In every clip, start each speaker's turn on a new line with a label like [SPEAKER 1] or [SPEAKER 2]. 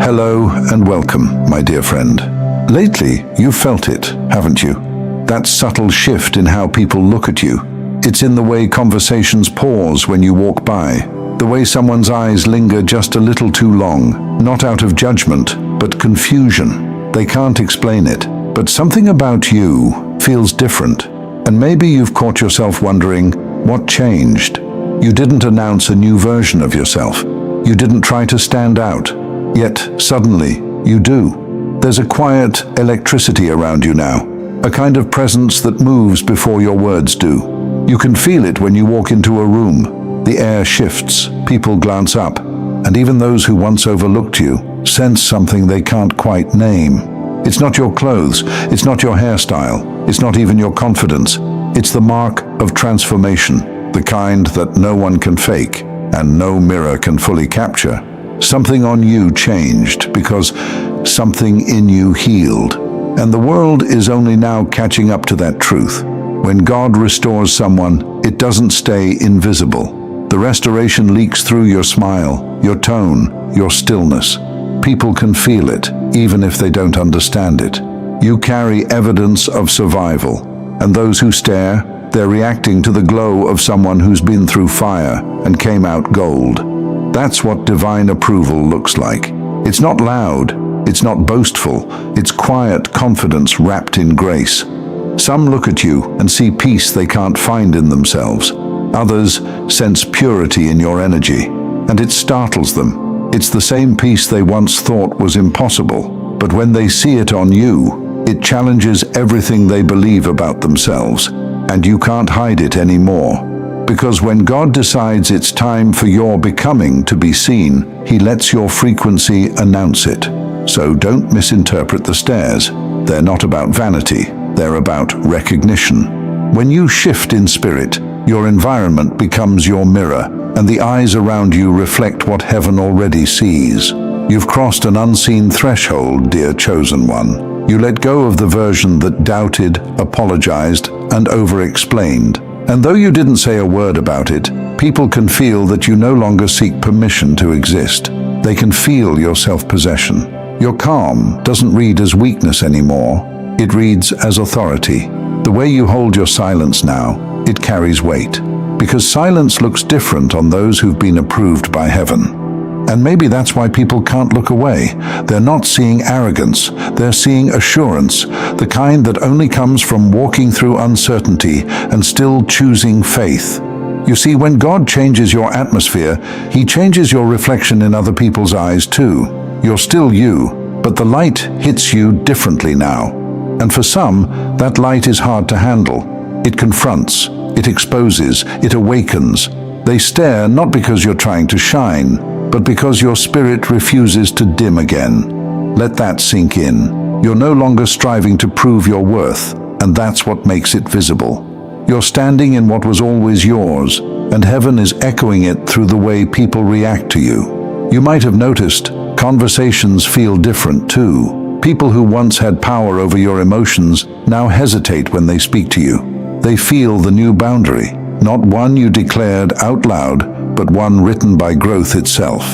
[SPEAKER 1] Hello and welcome, my dear friend. Lately, you've felt it, haven't you? That subtle shift in how people look at you. It's in the way conversations pause when you walk by, the way someone's eyes linger just a little too long, not out of judgment, but confusion. They can't explain it, but something about you feels different. And maybe you've caught yourself wondering, what changed? You didn't announce a new version of yourself. You didn't try to stand out. Yet, suddenly, you do. There's a quiet electricity around you now, a kind of presence that moves before your words do. You can feel it when you walk into a room. The air shifts, people glance up, and even those who once overlooked you sense something they can't quite name. It's not your clothes, it's not your hairstyle, it's not even your confidence. It's the mark of transformation, the kind that no one can fake and no mirror can fully capture. Something on you changed because something in you healed. And the world is only now catching up to that truth. When God restores someone, it doesn't stay invisible. The restoration leaks through your smile, your tone, your stillness. People can feel it, even if they don't understand it. You carry evidence of survival, and those who stare, they're reacting to the glow of someone who's been through fire and came out gold. That's what divine approval looks like. It's not loud, it's not boastful, it's quiet confidence wrapped in grace. Some look at you and see peace they can't find in themselves. Others sense purity in your energy, and it startles them. It's the same peace they once thought was impossible, but when they see it on you, it challenges everything they believe about themselves, and you can't hide it anymore. Because when God decides it's time for your becoming to be seen, He lets your frequency announce it. So don't misinterpret the stares. They're not about vanity, they're about recognition. When you shift in spirit, your environment becomes your mirror, and the eyes around you reflect what heaven already sees. You've crossed an unseen threshold, dear chosen one. You let go of the version that doubted, apologized, and over-explained. And though you didn't say a word about it, people can feel that you no longer seek permission to exist. They can feel your self-possession. Your calm doesn't read as weakness anymore. It reads as authority. The way you hold your silence now, it carries weight. Because silence looks different on those who've been approved by heaven. And maybe that's why people can't look away. They're not seeing arrogance, they're seeing assurance, the kind that only comes from walking through uncertainty and still choosing faith. You see, when God changes your atmosphere, He changes your reflection in other people's eyes too. You're still you, but the light hits you differently now. And for some, that light is hard to handle. It confronts, it exposes, it awakens. They stare not because you're trying to shine, but because your spirit refuses to dim again. Let that sink in. You're no longer striving to prove your worth, and that's what makes it visible. You're standing in what was always yours, and heaven is echoing it through the way people react to you. You might have noticed, conversations feel different too. People who once had power over your emotions now hesitate when they speak to you. They feel the new boundary, not one you declared out loud, but one written by growth itself.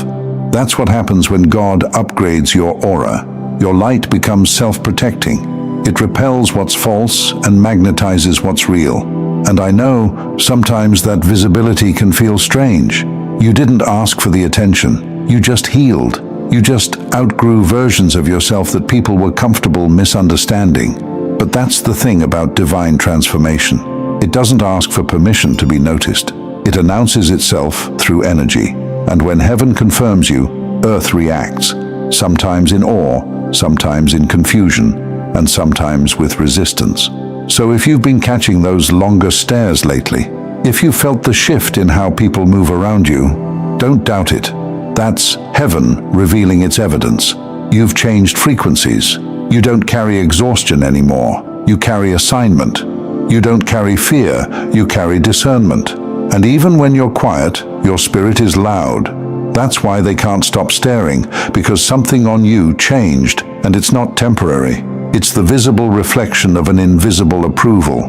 [SPEAKER 1] That's what happens when God upgrades your aura. Your light becomes self-protecting. It repels what's false and magnetizes what's real. And I know sometimes that visibility can feel strange. You didn't ask for the attention. You just healed. You just outgrew versions of yourself that people were comfortable misunderstanding. But that's the thing about divine transformation. It doesn't ask for permission to be noticed. It announces itself through energy, and when heaven confirms you, earth reacts, sometimes in awe, sometimes in confusion, and sometimes with resistance. So if you've been catching those longer stares lately, if you felt the shift in how people move around you, don't doubt it. That's heaven revealing its evidence. You've changed frequencies. You don't carry exhaustion anymore. You carry assignment. You don't carry fear. You carry discernment. And even when you're quiet, your spirit is loud. That's why they can't stop staring, because something on you changed, and it's not temporary. It's the visible reflection of an invisible approval.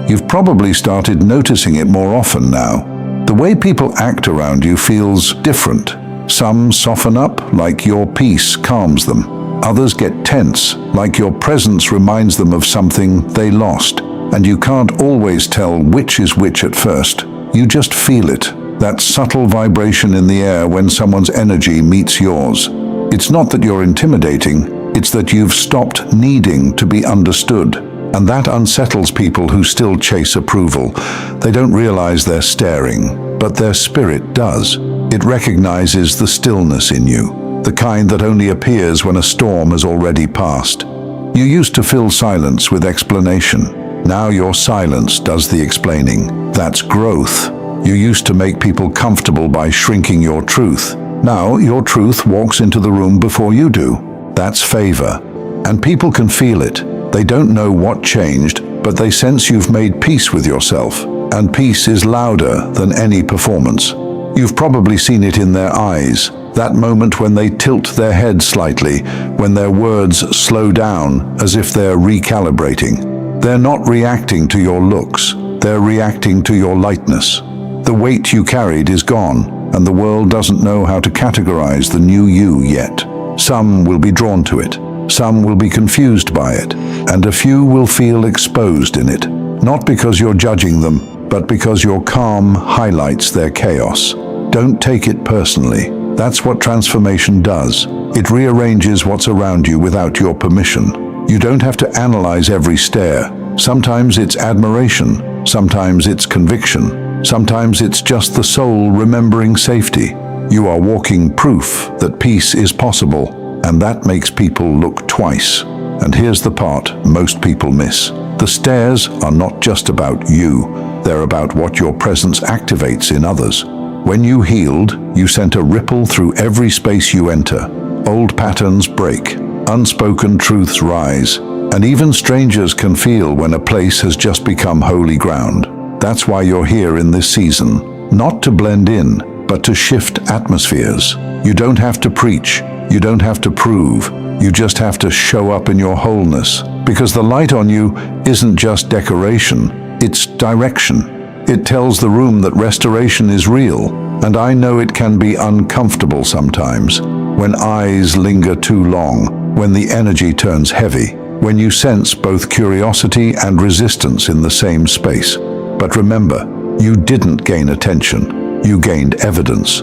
[SPEAKER 1] You've probably started noticing it more often now. The way people act around you feels different. Some soften up, like your peace calms them. Others get tense, like your presence reminds them of something they lost. And you can't always tell which is which at first. You just feel it, that subtle vibration in the air when someone's energy meets yours. It's not that you're intimidating, it's that you've stopped needing to be understood. And that unsettles people who still chase approval. They don't realize they're staring, but their spirit does. It recognizes the stillness in you, the kind that only appears when a storm has already passed. You used to fill silence with explanation. Now your silence does the explaining. That's growth. You used to make people comfortable by shrinking your truth. Now your truth walks into the room before you do. That's favor. And people can feel it. They don't know what changed, but they sense you've made peace with yourself. And peace is louder than any performance. You've probably seen it in their eyes, that moment when they tilt their head slightly, when their words slow down as if they're recalibrating. They're not reacting to your looks, they're reacting to your lightness. The weight you carried is gone, and the world doesn't know how to categorize the new you yet. Some will be drawn to it, some will be confused by it, and a few will feel exposed in it. Not because you're judging them, but because your calm highlights their chaos. Don't take it personally. That's what transformation does. It rearranges what's around you without your permission. You don't have to analyze every stare. Sometimes it's admiration, sometimes it's conviction, sometimes it's just the soul remembering safety. You are walking proof that peace is possible, and that makes people look twice. And here's the part most people miss. The stares are not just about you, they're about what your presence activates in others. When you healed, you sent a ripple through every space you enter. Old patterns break, unspoken truths rise, and even strangers can feel when a place has just become holy ground. That's why you're here in this season, not to blend in, but to shift atmospheres. You don't have to preach, you don't have to prove, you just have to show up in your wholeness, because the light on you isn't just decoration, it's direction. It tells the room that restoration is real, and I know it can be uncomfortable sometimes, when eyes linger too long, when the energy turns heavy, when you sense both curiosity and resistance in the same space. But remember, you didn't gain attention, you gained evidence.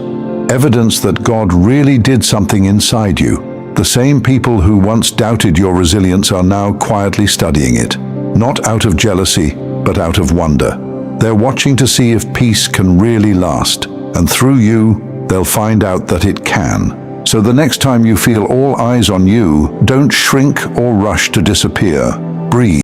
[SPEAKER 1] Evidence that God really did something inside you. The same people who once doubted your resilience are now quietly studying it, not out of jealousy, but out of wonder. They're watching to see if peace can really last, and through you, they'll find out that it can. So the next time you feel all eyes on you, don't shrink or rush to disappear. Breathe.